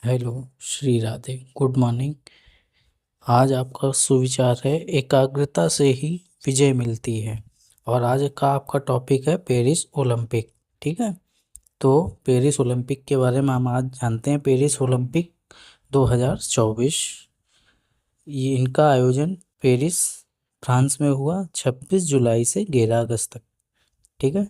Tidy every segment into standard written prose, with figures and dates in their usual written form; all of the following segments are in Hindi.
Hello, Shri Radhe, good morning. आज आपका सुविचार है एकाग्रता से ही विजय मिलती है। और आज का आपका टॉपिक है पेरिस ओलंपिक। ठीक है, तो पेरिस ओलंपिक के बारे में हम आज जानते हैं। पेरिस ओलंपिक 2024, ये इनका आयोजन पेरिस फ्रांस में हुआ 26 जुलाई से 11 अगस्त तक। ठीक है,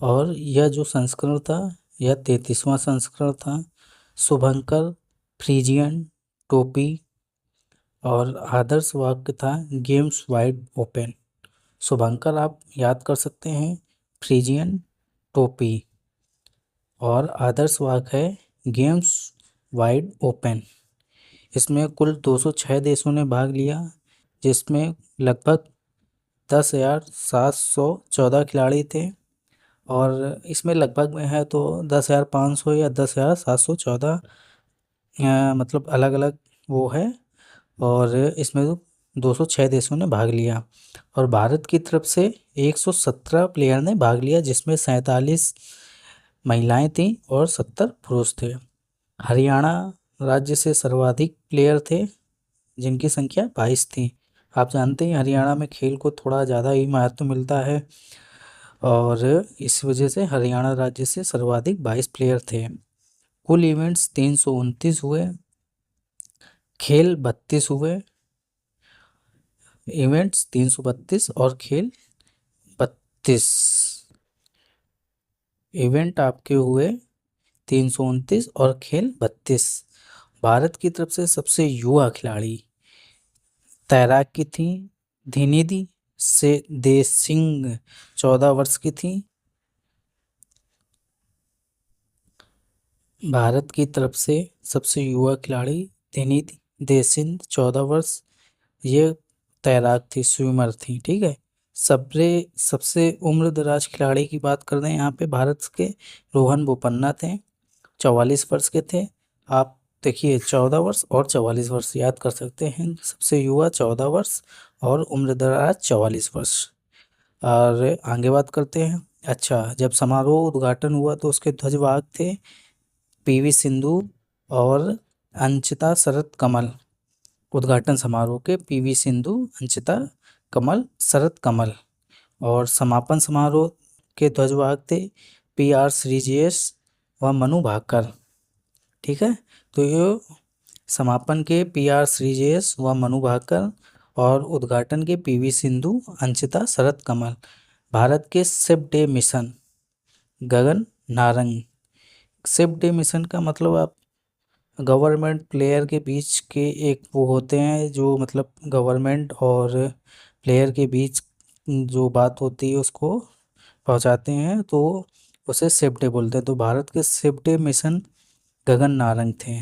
और यह जो संस्करण था, यह 33वां संस्करण था। शुभंकर फ्रीजियन टोपी और आदर्श वाक्य था गेम्स वाइड ओपन। शुभंकर आप याद कर सकते हैं, फ्रीजियन टोपी, और आदर्श वाक्य है गेम्स वाइड ओपन। इसमें कुल 206 देशों ने भाग लिया, जिसमें लगभग 10,714 खिलाड़ी थे। और इसमें लगभग में है तो 10,500 या 10,714, मतलब अलग अलग वो है। और इसमें 206 देशों ने भाग लिया, और भारत की तरफ से 117 प्लेयर ने भाग लिया, जिसमें 47 महिलाएं थीं और 70 पुरुष थे। हरियाणा राज्य से सर्वाधिक प्लेयर थे, जिनकी संख्या 22 थी। आप जानते हैं हरियाणा में खेल को थोड़ा ज़्यादा ही महत्व मिलता है, और इस वजह से हरियाणा राज्य से सर्वाधिक 22 प्लेयर थे। कुल इवेंट्स 329 हुए, खेल 32 हुए। इवेंट्स 332 और खेल 32। इवेंट आपके हुए 329 और खेल 32। भारत की तरफ से सबसे युवा खिलाड़ी तैराक की थी धिनिधि से देसिंग, 14 वर्ष की थी। भारत की तरफ से सबसे युवा खिलाड़ी धिनिधि देसिंग, 14 वर्ष। ये तैराक थी, स्विमर थी। ठीक है, सबसे सबसे उम्र दराज खिलाड़ी की बात कर रहे हैं यहाँ पे, भारत के रोहन बोपन्ना थे, 44 वर्ष के थे। आप देखिए, 14 वर्ष और 44 वर्ष याद कर सकते हैं। सबसे युवा 14 वर्ष और उम्र दराज 44 वर्ष। और आगे बात करते हैं। अच्छा, जब समारोह उद्घाटन हुआ तो उसके ध्वजवाहक थे पीवी सिंधु और अंचिता शरत कमल। उद्घाटन समारोह के पीवी सिंधु, अंचिता कमल, शरत कमल। और समापन समारोह के ध्वजवाहक थे पीआर श्रीजेश व मनु भाकर। ठीक है, तो ये समापन के पीआर श्रीजेश व मनु भाकर, और उद्घाटन के पीवी सिंधु, अंशिता शरत कमल। भारत के chef de mission Gagan Narang. Ship de mission का मतलब आप गवर्नमेंट प्लेयर के बीच के एक वो होते हैं, जो मतलब गवर्नमेंट और प्लेयर के बीच जो बात होती है उसको पहुंचाते हैं, तो उसे शिप डे बोलते हैं। तो भारत के chef de mission Gagan Narang थे।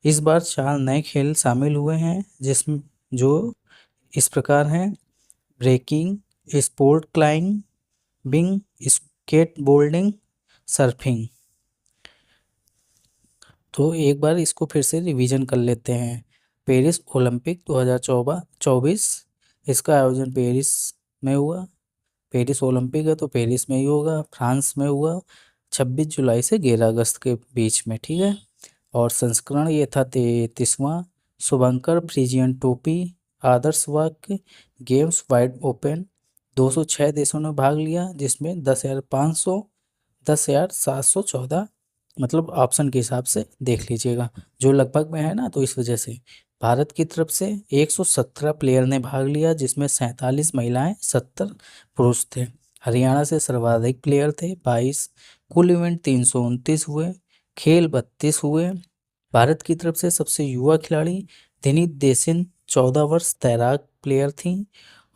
इस बार 4 नए खेल शामिल हुए हैं, जिसमें जो इस प्रकार हैं: breaking, sport climbing, skateboarding, surfing. तो एक बार इसको फिर से रिवीजन कर लेते हैं। पेरिस ओलंपिक 2024, इसका आयोजन पेरिस में हुआ। पेरिस ओलंपिक है तो पेरिस में ही होगा, फ्रांस में हुआ 26 जुलाई से 11 अगस्त के बीच में। ठीक है, और संस्करण ये था 33वां। शुभंकर फ्रीजियन टोपी, आदर्श वाक्य गेम्स वाइड ओपन। 206 देशों ने भाग लिया, जिसमें 10,500, 10,714, मतलब ऑप्शन के हिसाब से देख लीजिएगा, जो लगभग में है ना, तो इस वजह से। भारत की तरफ से 117 प्लेयर ने भाग लिया, जिसमें 47 महिलाएं, 70 पुरुष थे। हरियाणा से सर्वाधिक प्लेयर थे, 22। कुल इवेंट 329 हुए, खेल 32 हुए। भारत की तरफ से सबसे युवा खिलाड़ी धिनी देसिन, 14 वर्ष, तैराक प्लेयर थी।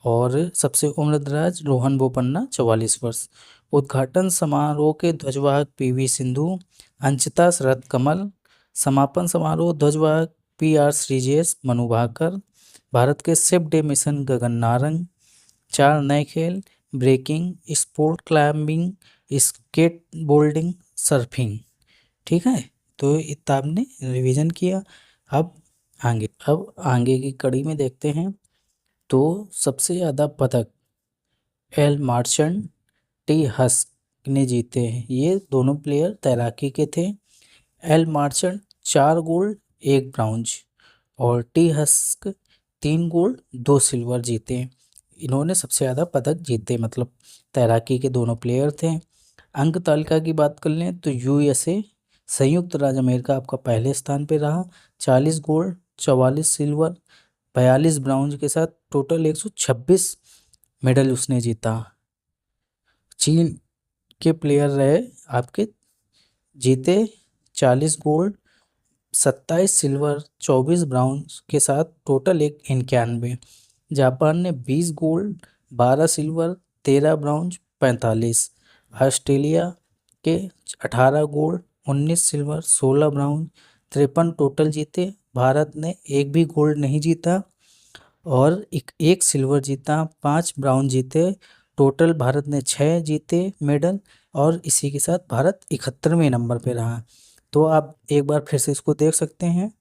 और सबसे उम्रदराज रोहन बोपन्ना, 44 वर्ष। उद्घाटन समारोह के ध्वजवाहक पीवी सिंधु, अंचिता शरत कमल। समापन समारोह ध्वजवाहक पीआर श्रीजेश, मनु भाकर। भारत के chef de mission Gagan Narang. 4 नए खेल: breaking, sport climbing, skateboarding, surfing. ठीक है, तो इतना आपने रिवीजन किया। अब आगे की कड़ी में देखते हैं। तो सबसे ज़्यादा पदक एल मार्चेंट, टी हस्क ने जीते हैं। ये दोनों प्लेयर तैराकी के थे। एल मार्चेंट 4 गोल्ड 1 ब्रॉन्ज, और टी हस्क 3 गोल्ड 2 सिल्वर जीते। इन्होंने सबसे ज़्यादा पदक जीते, मतलब तैराकी के दोनों प्लेयर थे। अंक तालिका की बात कर लें तो यूएसए संयुक्त राज्य अमेरिका आपका पहले स्थान पे रहा, 40 गोल्ड 44 सिल्वर 42 ब्राउन्ज के साथ टोटल 126 मेडल उसने जीता। चीन के प्लेयर रहे आपके, जीते 40 गोल्ड 27 सिल्वर 24 ब्राउन्ज के साथ टोटल 91। जापान ने 20 गोल्ड 12 सिल्वर 13 ब्राउन्ज 45। ऑस्ट्रेलिया के 18 गोल्ड 19 सिल्वर 16 ब्राउन्ज 53 टोटल जीते। भारत ने एक भी गोल्ड नहीं जीता और एक सिल्वर जीता, 5 ब्राउन जीते। टोटल भारत ने 6 जीते मेडल, और इसी के साथ भारत 71वें नंबर पे रहा। तो आप एक बार फिर से इसको देख सकते हैं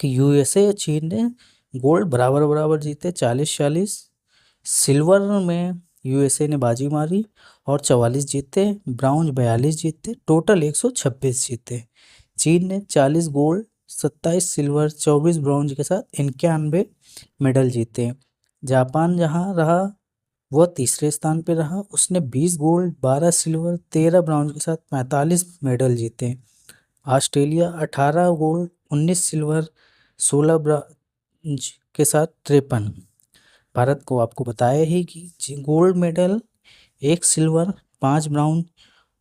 कि यूएसए और चीन ने गोल्ड बराबर बराबर जीते 40-40। सिल्वर में यूएसए ने बाजी मारी और 44 जीते, ब्राउन 42 जीते, टोटल 126 जीते। चीन ने 40 गोल्ड 27 सिल्वर 24 ब्रॉन्ज के साथ 91 मेडल जीते। जापान जहां रहा वह तीसरे स्थान पर रहा, उसने 20 गोल्ड 12 सिल्वर 13 ब्रॉन्ज के साथ 45 मेडल जीते। ऑस्ट्रेलिया 18 गोल्ड 19 सिल्वर 16 ब्रॉन्ज के साथ 53। भारत को आपको बताया ही कि गोल्ड मेडल 1 सिल्वर 5 ब्राउन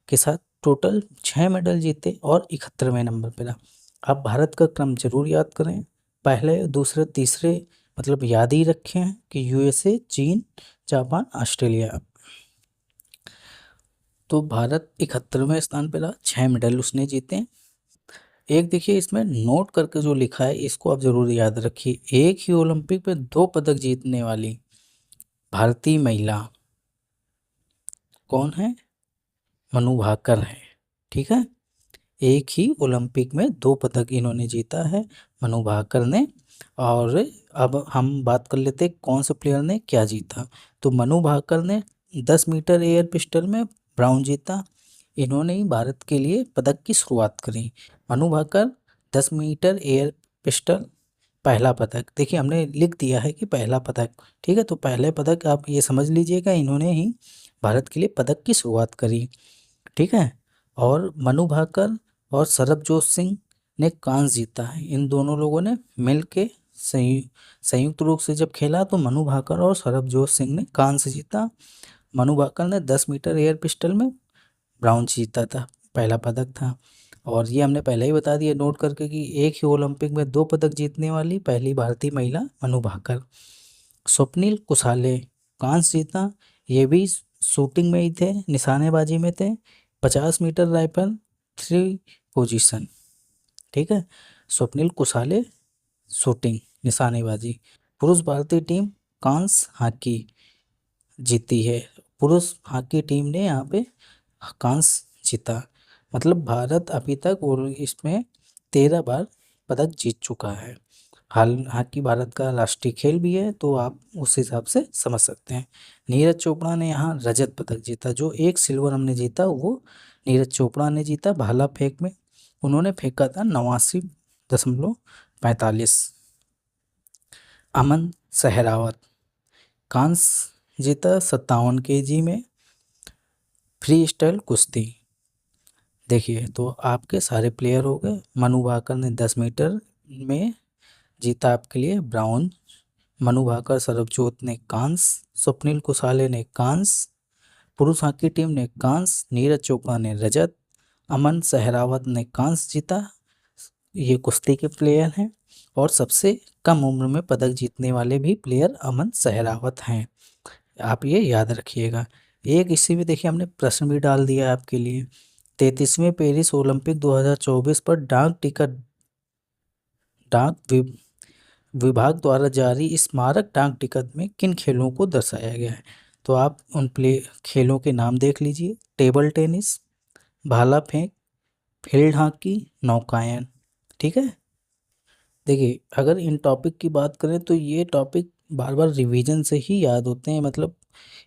के साथ टोटल 6 मेडल जीते और 71वें नंबर पर रहा। आप भारत का क्रम जरूर याद करें, पहले दूसरे तीसरे मतलब याद ही रखें कि यूएसए चीन जापान ऑस्ट्रेलिया। तो भारत 71वें स्थान पर रहा, 6 मेडल उसने जीते। एक देखिए इसमें नोट करके जो लिखा है इसको आप जरूर याद रखिए, एक ही ओलंपिक में 2 पदक जीतने वाली भारतीय महिला कौन है? मनु भाकर है। ठीक है, एक ही ओलंपिक में 2 पदक इन्होंने जीता है, मनु भाकर ने। और अब हम बात कर लेते हैं कौन से प्लेयर ने क्या जीता। तो मनु भाकर ने 10 मीटर एयर पिस्टल में ब्राउन जीता। इन्होंने ही भारत के लिए पदक की शुरुआत करी। Manu Bhaker 10 metre air pistol पहला पदक, देखिए हमने लिख दिया है कि पहला पदक, ठीक है। तो पहले पदक आप ये समझ लीजिएगा, इन्होंने ही भारत के लिए पदक की शुरुआत करी, ठीक है। और मनु भाकर और सरबजोत सिंह ने कांस्य जीता है। इन दोनों लोगों ने मिल के संयुक्त रूप से जब खेला तो मनु भाकर और सरबजोत सिंह ने कांस्य जीता। मनु भाकर ने 10 मीटर एयर पिस्टल में ब्राउन जीता था, पहला पदक था। और ये हमने पहले ही बता दिया नोट करके कि एक ही ओलंपिक में 2 पदक जीतने वाली पहली भारतीय महिला मनु भाकर। स्वप्निल कुसाले कांस्य जीता, ये भी शूटिंग में ही थे, निशानेबाजी में थे, 50 मीटर राइफल 3 पोजीशन, ठीक है। स्वप्निल कुसाले शूटिंग निशानेबाजी। पुरुष भारतीय टीम कांस्य हॉकी जीती है, पुरुष हॉकी टीम ने यहाँ पे कांस्य जीता। मतलब भारत अभी तक और इसमें 13 बार पदक जीत चुका है। हाल हॉकी भारत का राष्ट्रीय खेल भी है, तो आप उस हिसाब से समझ सकते हैं। नीरज चोपड़ा ने यहाँ रजत पदक जीता, जो एक सिल्वर हमने जीता वो नीरज चोपड़ा ने जीता भाला फेंक में। उन्होंने फेंका था 89.45। अमन सहरावत कांस्य जीता 57 केजी में फ्री स्टाइल कुश्ती। देखिए तो आपके सारे प्लेयर हो गए। मनु भाकर ने 10 मीटर में जीता आपके लिए ब्राउन, मनु भाकर सरबजोत ने कांस्य, स्वप्निल कुसाले ने कांस्य, पुरुष हॉकी टीम ने कांस्य, नीरज चोपड़ा ने रजत, अमन सहरावत ने कांस्य जीता। ये कुश्ती के प्लेयर हैं और सबसे कम उम्र में पदक जीतने वाले भी प्लेयर अमन सहरावत हैं, आप ये याद रखिएगा। एक इसी में देखिए हमने प्रश्न भी डाल दिया है आपके लिए। 33वें पेरिस ओलंपिक 2024 पर विभाग द्वारा जारी स्मारक डाक टिकट में किन खेलों को दर्शाया गया है? तो आप उन खेलों के नाम देख लीजिए, टेबल टेनिस, भाला फेंक, फील्ड हॉकी, नौकायन, ठीक है। देखिए अगर इन टॉपिक की बात करें तो ये टॉपिक बार बार रिवीजन से ही याद होते हैं, मतलब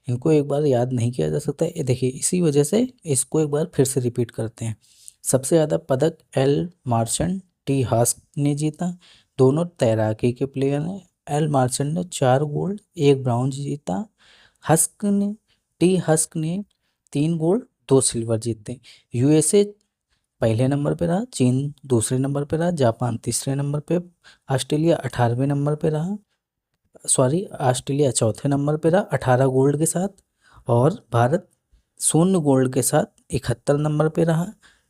इनको एक बार याद नहीं किया जा सकता है। देखिए इसी वजह से इसको एक बार फिर से रिपीट करते हैं। सबसे ज़्यादा पदक एल मार्चेंट टी हास्क ने जीता। दोनों तैराकी के प्लेयर हैं। एल मार्चेंट ने 4 गोल्ड 1 ब्राउन्ज जीता। हस्क ने टी हस्क ने 3 गोल्ड 2 सिल्वर जीते। यूएसए पहले नंबर पे रहा, चीन दूसरे नंबर पे रहा, जापान तीसरे नंबर पे, ऑस्ट्रेलिया 18वें नंबर पे रहा, सॉरी ऑस्ट्रेलिया चौथे नंबर पे रहा 18 गोल्ड के साथ, और भारत 0 गोल्ड के साथ 71 नंबर पे रहा।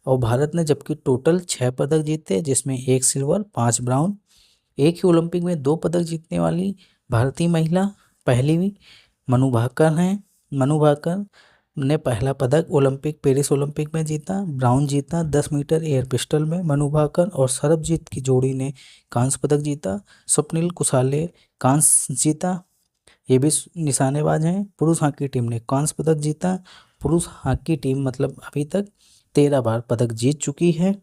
और भारत ने जबकि टोटल 6 पदक जीते, जिसमें 1 सिल्वर 5 ब्राउन। एक ही ओलंपिक में 2 पदक जीतने वाली भारतीय महिला पहली मनु भाकर हैं। मनु भाकर ने पहला पदक ओलंपिक पेरिस ओलंपिक में जीता, ब्राउन जीता 10 मीटर एयर पिस्टल में मनु भाकर और सरबजीत की जोड़ी ने कांस्य पदक जीता। स्वप्निल कुसाले कांस्य जीता, ये भी निशानेबाज हैं। पुरुष हॉकी टीम ने कांस्य पदक जीता। पुरुष हॉकी टीम मतलब अभी तक 13 बार पदक जीत चुकी है।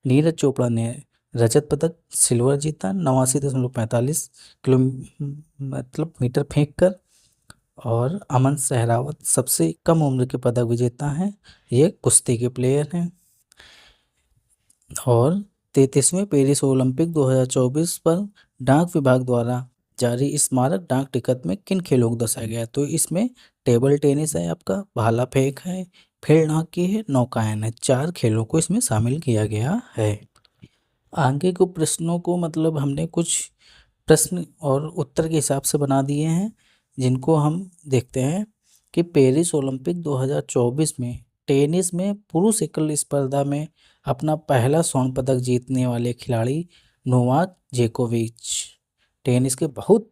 नीरज चोपड़ा ने रजत पदक सिल्वर जीता 89.45 किलो मतलब मीटर फेंक कर। और अमन सहरावत सबसे कम उम्र के पदक विजेता हैं, ये कुश्ती के प्लेयर हैं। और 33वें पेरिस ओलंपिक 2024 पर डाक विभाग द्वारा जारी स्मारक डाक टिकट में किन खेलों को दर्शाया गया है? तो इसमें टेबल टेनिस है, आपका भाला फेंक है, फील्ड हॉकी है, नौकायन है, 4 खेलों को इसमें शामिल किया गया है। आगे के प्रश्नों को मतलब हमने कुछ प्रश्न और उत्तर के हिसाब से बना दिए हैं, जिनको हम देखते हैं कि पेरिस ओलंपिक 2024 में टेनिस में पुरुष एकल स्पर्धा में अपना पहला स्वर्ण पदक जीतने वाले खिलाड़ी नोवाक जोकोविच। टेनिस के बहुत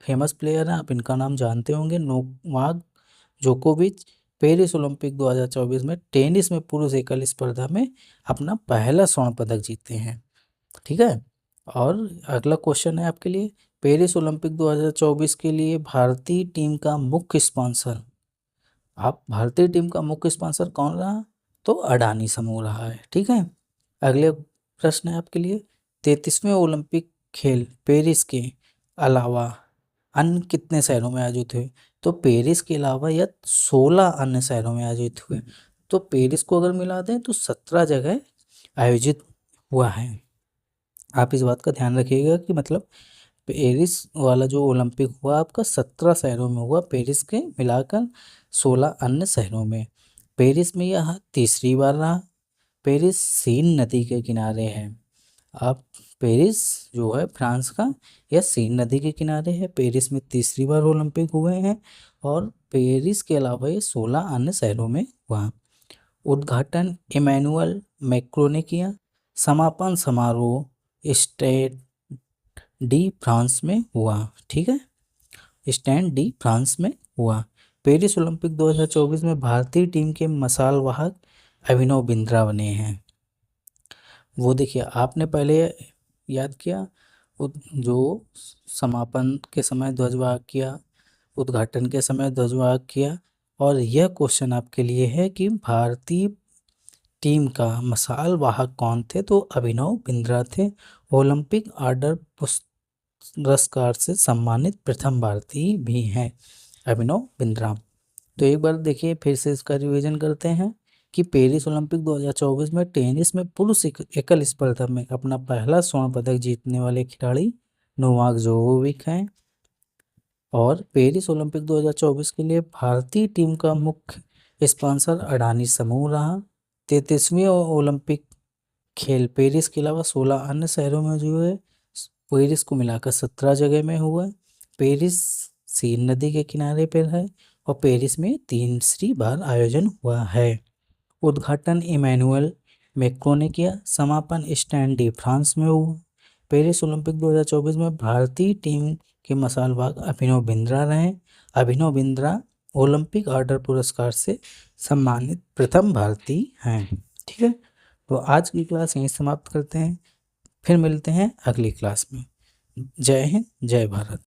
फेमस प्लेयर हैं, आप इनका नाम जानते होंगे, नोवाक जोकोविच पेरिस ओलंपिक 2024 में टेनिस में पुरुष एकल स्पर्धा में अपना पहला स्वर्ण पदक जीते हैं। ठीक है। और अगला क्वेश्चन है आपके लिए, पेरिस ओलंपिक 2024 के लिए भारतीय टीम का मुख्य स्पॉन्सर, आप भारतीय टीम का मुख्य स्पॉन्सर कौन रहा? तो अडानी समूह रहा है। ठीक है। अगले प्रश्न है आपके लिए, 33वें ओलंपिक खेल पेरिस के अलावा अन्य कितने शहरों में आयोजित हुए? तो पेरिस के अलावा यह 16 अन्य शहरों में आयोजित हुए। तो पेरिस को अगर मिला दें तो 17 जगह आयोजित हुआ है। आप इस बात का ध्यान रखिएगा कि मतलब पेरिस वाला जो ओलंपिक हुआ आपका 17 शहरों में हुआ, पेरिस के मिलाकर 16 अन्य शहरों में। पेरिस में यह तीसरी बार रहा। पेरिस सीन नदी के किनारे है। आप पेरिस जो है फ्रांस का, यह सीन नदी के किनारे है। पेरिस में तीसरी बार ओलंपिक हुए हैं और पेरिस के अलावा ये 16 अन्य शहरों में हुआ। उद्घाटन इमैनुअल मैक्रों ने किया। समापन समारोह स्टेड डी फ्रांस में हुआ। ठीक है, स्टैड डी फ्रांस में हुआ। पेरिस ओलंपिक 2024 में भारतीय टीम के मसाल वाहक अभिनव बिंद्रा बने हैं। वो देखिए आपने पहले याद किया, जो समापन के समय ध्वजवाहक किया, उद्घाटन के समय ध्वजवाहक किया। और यह क्वेश्चन आपके लिए है कि भारतीय टीम का मसाल वाहक कौन थे? तो अभिनव बिंद्रा थे। ओलंपिक ऑर्डर पुरस्कार से सम्मानित प्रथम भारतीय भी हैं अभिनव बिंद्रा। तो एक बार देखिए फिर से इसका रिवीजन करते हैं कि पेरिस ओलंपिक 2024 में टेनिस में पुरुष एकल स्पर्धा में अपना पहला स्वर्ण पदक जीतने वाले खिलाड़ी नोवाक जोकोविच हैं। और पेरिस ओलंपिक 2024 के लिए भारतीय टीम का मुख्य स्पॉन्सर अडानी समूह रहा। 33वें ओलंपिक खेल पेरिस के अलावा 16 अन्य शहरों में जो है, पेरिस को मिलाकर 17 जगह में हुआ। पेरिस सीन नदी के किनारे पर है और पेरिस में तीसरी बार आयोजन हुआ है। उद्घाटन इमैनुअल मैक्रों ने किया। समापन स्टैड डी फ्रांस में हुआ। पेरिस ओलंपिक 2024 में भारतीय टीम के मसालवाहक अभिनव बिंद्रा रहे। अभिनव बिंद्रा ओलंपिक ऑर्डर पुरस्कार से सम्मानित प्रथम भारतीय हैं। ठीक है, तो आज की क्लास यहीं समाप्त करते हैं, फिर मिलते हैं अगली क्लास में। जय हिंद, जय भारत।